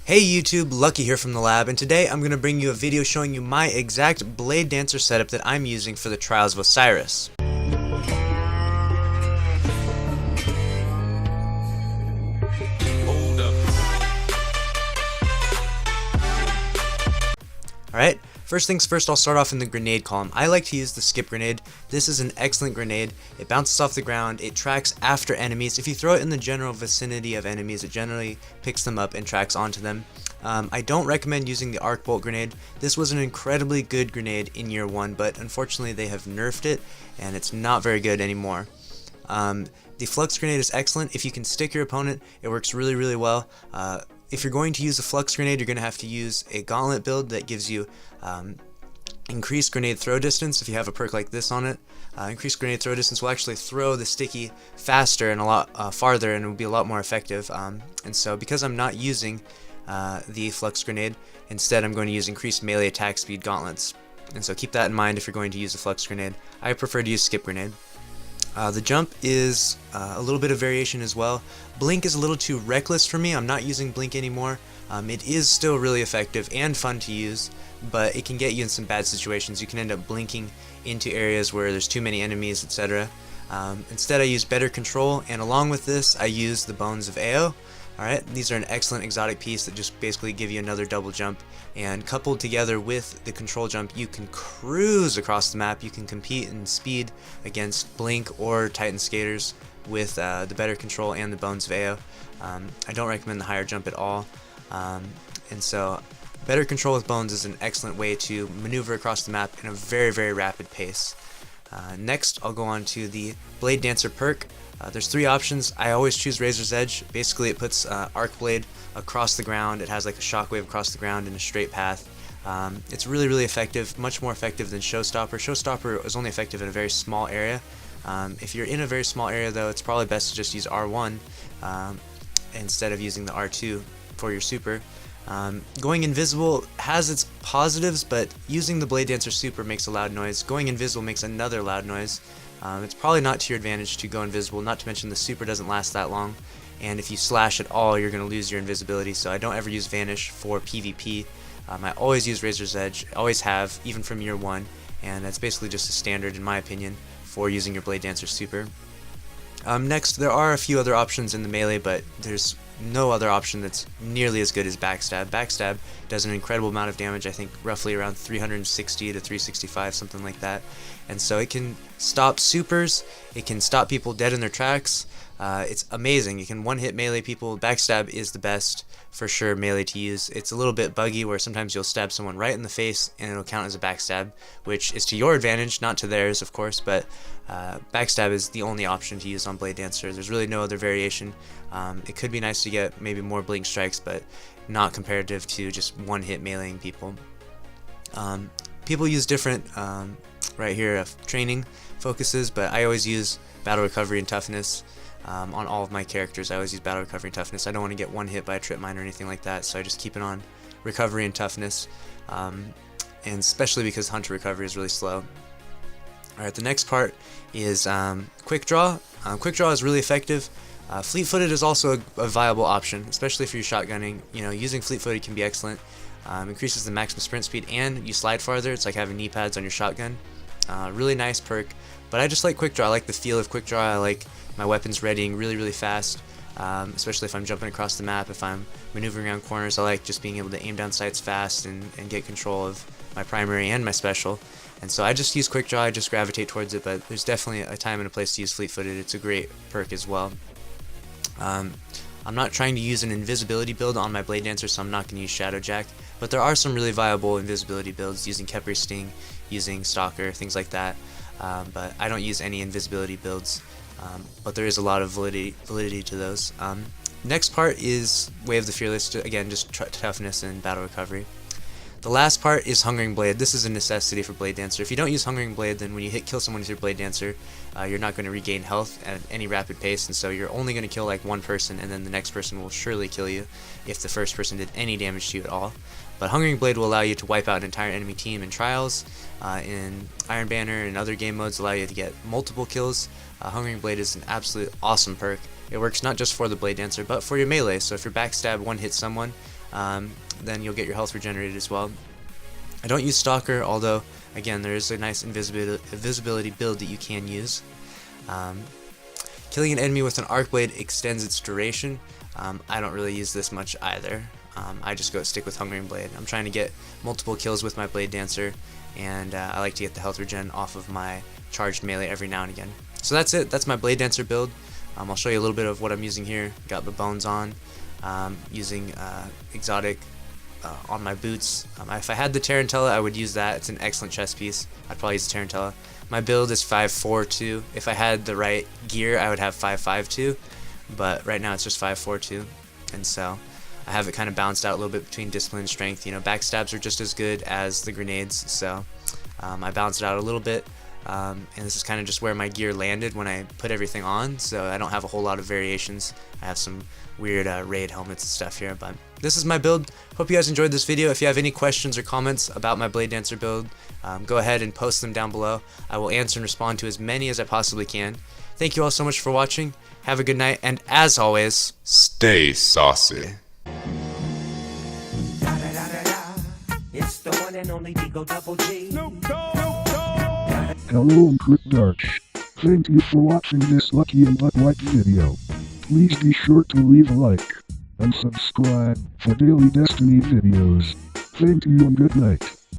Hey YouTube, Lucky here from the lab, and today I'm going to bring you a video showing you my exact BladeDancer setup that I'm using for the Trials of Osiris. Alright, first things first, I'll start off in the grenade column. I like to use the skip grenade. This is an excellent grenade. It bounces off the ground, it tracks after enemies. If you throw it in the general vicinity of enemies, it generally picks them up and tracks onto them. I don't recommend using the arc bolt grenade. This was an incredibly good grenade in year 1, but unfortunately they have nerfed it and it's not very good anymore. The flux grenade is excellent. If you can stick your opponent, it works really well. If you're going to use a flux grenade, you're going to have to use a gauntlet build that gives you increased grenade throw distance. If you have a perk like this on it, increased grenade throw distance will actually throw the sticky faster and a lot farther, and it will be a lot more effective. And so because I'm not using the flux grenade, instead I'm going to use increased melee attack speed gauntlets. And so keep that in mind if you're going to use a flux grenade. I prefer to use skip grenade. The jump is a little bit of variation as well. Blink is a little too reckless for me. I'm not using blink anymore. It is still really effective and fun to use, but it can get you in some bad situations. You can end up blinking into areas where there's too many enemies, etc. Instead I use better control, and along with this I use the bones of AO. Alright, these are an excellent exotic piece that just basically give you another double jump, and coupled together with the control jump, you can cruise across the map. You can compete in speed against Blink or Titan skaters with the better control and the bones of AO. I don't recommend the higher jump at all, and so better control with bones is an excellent way to maneuver across the map in a very rapid pace. Next, I'll go on to the BladeDancer perk. There's 3 options. I always choose Razor's Edge. Basically, it puts Arc Blade across the ground. It has like a shockwave across the ground in a straight path. It's really effective, much more effective than Showstopper. Showstopper is only effective in a very small area. If you're in a very small area, though, it's probably best to just use R1 instead of using the R2 for your super. Going invisible has its positives, but using the BladeDancer super makes a loud noise. Going invisible makes another loud noise. It's probably not to your advantage to go invisible, not to mention the super doesn't last that long, and if you slash at all, you're going to lose your invisibility, so I don't ever use Vanish for PvP. I always use Razor's Edge, always have, even from year 1, and that's basically just a standard, in my opinion, for using your BladeDancer super. Next, there are a few other options in the melee, but there's no other option that's nearly as good as Backstab. Backstab does an incredible amount of damage, I think roughly around 360 to 365, something like that. And so it can stop supers, it can stop people dead in their tracks. It's amazing. You can one-hit melee people. Backstab is the best, for sure, melee to use. It's a little bit buggy where sometimes you'll stab someone right in the face and it'll count as a backstab, which is to your advantage, not to theirs, of course, but backstab is the only option to use on BladeDancer. There's really no other variation. It could be nice to get maybe more blink strikes, but not comparative to just one-hit meleeing people. People use different, right here, training focuses, but I always use battle recovery and toughness. On all of my characters, I always use battle recovery and toughness. I don't want to get one hit by a trip mine or anything like that, so I just keep it on recovery and toughness, and especially because hunter recovery is really slow. Alright, the next part is quick draw. Quick draw is really effective. Fleet-footed is also a viable option, especially if you're shotgunning. You know, using fleet-footed can be excellent. Increases the maximum sprint speed and you slide farther. It's like having knee pads on your shotgun. Really nice perk, but I just like quick draw. I like the feel of quick draw. I like my weapons readying really fast, especially if I'm jumping across the map. If I'm maneuvering around corners, I like just being able to aim down sights fast and get control of my primary and my special. And so I just use quick draw, I just gravitate towards it, but there's definitely a time and a place to use fleet-footed. It's a great perk as well. I'm not trying to use an invisibility build on my BladeDancer, so I'm not going to use Shadowjack, but there are some really viable invisibility builds using Kepri Sting, using Stalker, things like that, but I don't use any invisibility builds, but there is a lot of validity to those. Next part is Way of the Fearless, again just toughness and battle recovery. The last part is Hungering Blade. This is a necessity for BladeDancer. If you don't use Hungering Blade, then when you kill someone with your BladeDancer, you're not going to regain health at any rapid pace, and so you're only going to kill like one person, and then the next person will surely kill you if the first person did any damage to you at all. But Hungering Blade will allow you to wipe out an entire enemy team in Trials, in Iron Banner, and other game modes allow you to get multiple kills. Hungering Blade is an absolute awesome perk. It works not just for the BladeDancer, but for your melee, so if your backstab one-hits someone, then you'll get your health regenerated as well. I don't use Stalker, although again there is a nice invisibility build that you can use. Killing an enemy with an arc blade extends its duration. I don't really use this much either. I just stick with Hungering Blade. I'm trying to get multiple kills with my BladeDancer, and I like to get the health regen off of my charged melee every now and again. So that's it. That's my BladeDancer build. I'll show you a little bit of what I'm using here. Got the bones on, using exotic on my boots. If I had the Tarantella, I would use that. It's an excellent chest piece. I'd probably use the Tarantella. My build is 5-4-2. If I had the right gear, I would have 5-5-2, but right now it's just 5-4-2, and so I have it kind of balanced out a little bit between discipline and strength. You know, backstabs are just as good as the grenades, so I balanced it out a little bit, and this is kind of just where my gear landed when I put everything on, so I don't have a whole lot of variations. I have some weird raid helmets and stuff here, but this is my build. Hope you guys enjoyed this video. If you have any questions or comments about my BladeDancer build, go ahead and post them down below. I will answer and respond to as many as I possibly can. Thank you all so much for watching. Have a good night, and as always, stay saucy. It's the one and only Digo Double G. Hello, I'm Quick Darch. Thank you for watching this Lucky and LUCKYY video. Please be sure to leave a like and subscribe for daily Destiny videos. Thank you and good night.